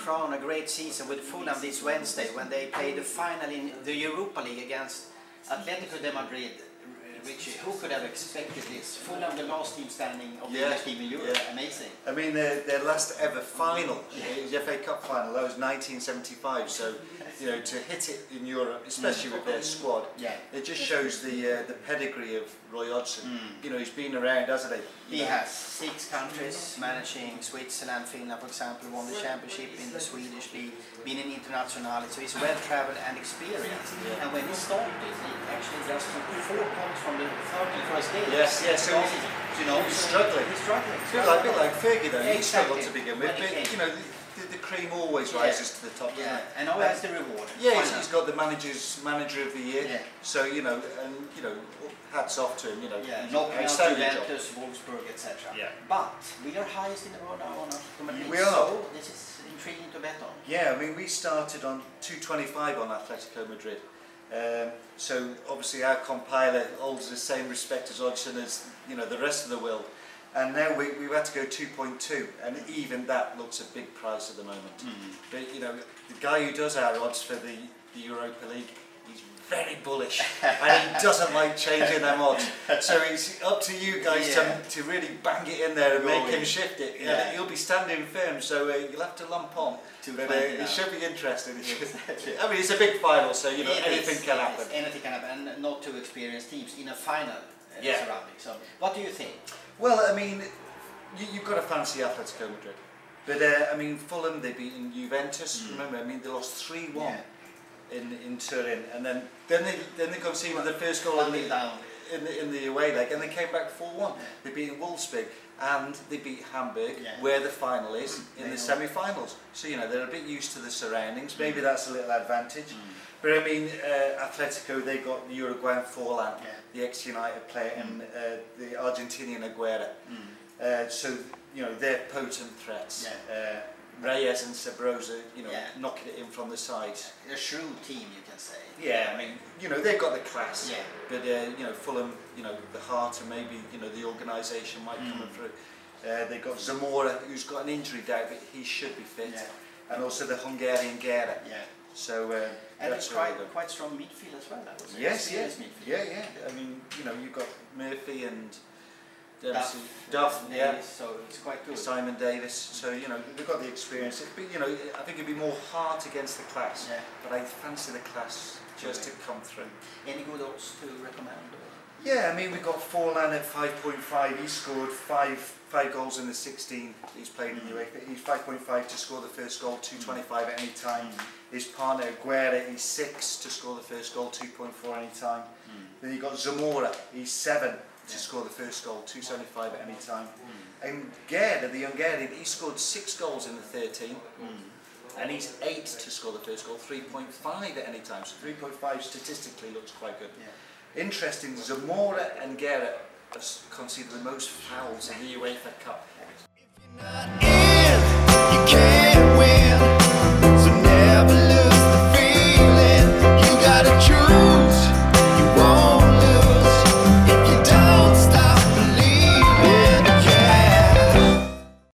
crown a great season with Fulham this Wednesday when they play the final in the Europa League against Atletico de Madrid. Richie, who could have expected this? Fulham, the last team standing of the best team in Europe. Yeah. Amazing. I mean, their last ever final, the FA Cup final, that was 1975. So, you know, to hit it in Europe, especially with their squad, it just shows the pedigree of Roy Hodgson. You know, he's been around, hasn't he? He has 6 countries, managing Switzerland, Finland, for example, won the championship in the Swedish league, been an international, so he's well travelled and experienced. And when he started, he actually just took 4 points from the 31st game. Yes, so you know, he's struggling. He's struggling. A bit like Fergie though, he struggled to begin with, but you know, the cream always rises to the top. Yeah, and now has the reward. Yeah, he's got the manager of the year. Yeah. So you know, and you know, hats off to him. You know, knocking out Juventus, Wolfsburg, etc. Yeah. But we are highest in the world now on Atletico Madrid. We are. So this is intriguing to bet on. Yeah, I mean, we started on 225 on Atletico Madrid. So obviously our compiler holds the same respect as Hodgson as you know the rest of the world, and now we've had to go 2.2, and even that looks a big price at the moment. But you know, the guy who does our odds for the Europa League, he's very bullish and he doesn't like changing them odds. So it's up to you guys to really bang it in there and make him shift it. Yeah. He'll be standing firm, so you'll have to lump on. But it should be interesting. I mean, it's a big final, so you know anything can happen. Anything can happen, and not 2 experienced teams in a final surrounding. So, what do you think? Well, I mean, you've got to fancy Atletico Madrid. But I mean, Fulham, they've beaten Juventus. Remember, I mean, they lost 3-1 in Turin, and then they conceded the first goal in the away leg, and they came back 4-1. They beat Wolfsburg, and they beat Hamburg, where the final is, in the semi-finals. So you know they're a bit used to the surroundings. Maybe that's a little advantage. But I mean, Atletico, they got the Uruguayan Forlan, the ex-United player, and the Argentinian Aguero. So you know they're potent threats. Reyes and Sabrosa, you know, knocking it in from the side. A shrewd team, you can say. Yeah, I mean, you know, they've got the class. But you know, Fulham, you know, the heart and maybe you know the organisation might come through. They've got Zamora, who's got an injury doubt, but he should be fit. And also the Hungarian Guerra. So and it's quite strong midfield as well. That was midfield. I mean, you know, you've got Murphy and Duff, so it's quite good. Simon Davis, so you know they've got the experience. You know, I think it'd be more heart against the class, but I fancy the class just to come through. Any good odds to recommend? Yeah, I mean we've got Forlan at 5.5. He scored five goals in the 16 he's played in UEFA. He's 5.5 to score the first goal, 2.25 at any time. His partner Aguero, he's 6 to score the first goal, 2.4 any time. Then you got Zamora, he's 7 to score the first goal, 2.75 at any time. And Guerra, the Hungarian, he scored 6 goals in the 13, and he's 8 to score the first goal, 3.5 at any time. So 3.5 statistically looks quite good. Interesting, Zamora and Guerra have conceded the most fouls in the UEFA Cup. If you're not in, you can't